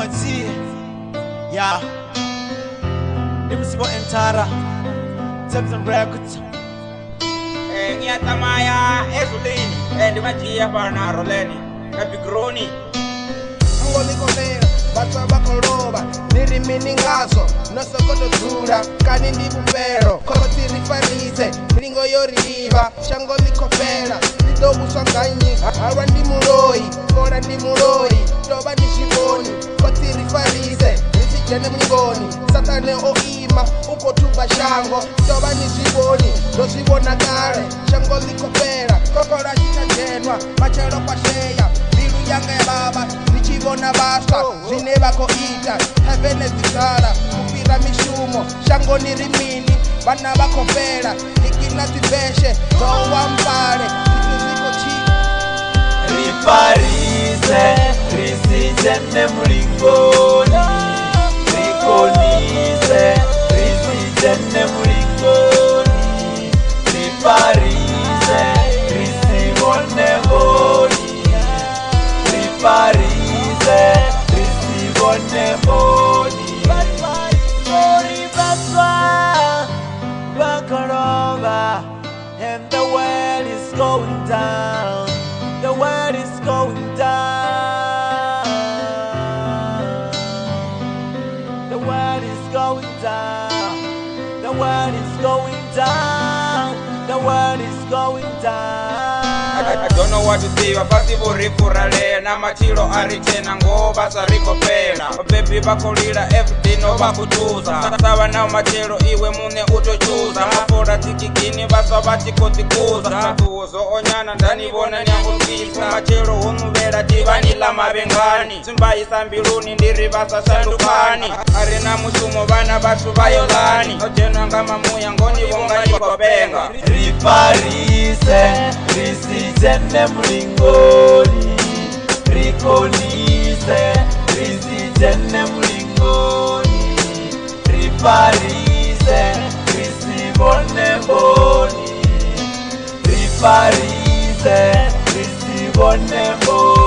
Mati, yeah. Nimsibo Entara, Tempton Records. Ngiyatamaya ezuleni ndimajiya bana roleni kabigroni ngolikolera batwa bakoloba nirimini ngazo nosokoto dura kani ndibubero koti rifarize miringo yoriba shango likopera lidobusanganye arwa ndi muloi kora ndi muloi toba nishiboni koti rifarize risijene mnyigoni satane oima uko tuba shango toba nishiboni dosibona kare shango likopera kokora chitajenwa machero kwa sheya bilu yange baba nichibona basa zineba ko ita heaven zikara kupira mishumo shango nirimini bana bakopera nikina tibeshe towa mbale ziko chi Rifarize risijene mlingoni rikonize risijene mlingoni Rifarize risibone boni Rifarize risibone boni Bakarova and the world is going down. The world is going down. The world is going down. The world is going down. The world is going down. I don't know what to say, basi burifurale na machilo arichena ngo basa rikopera baby bakolira everyday no bakutuza sawa na machilo iwe mune utochuza mafora tikikini basa batikokuza matuzo onyana ndani bona nyanguzifu machilo hunubera divani la mabengani simbai sambiluni ndiri basa sandukani arena mushumo bana batu bayolani ojena ngama muya ngoni bonga ikopenga Rifarize risijene mlingoni rikonize risijene mlingoni Rifarize risibone boni Rifarize risibone boni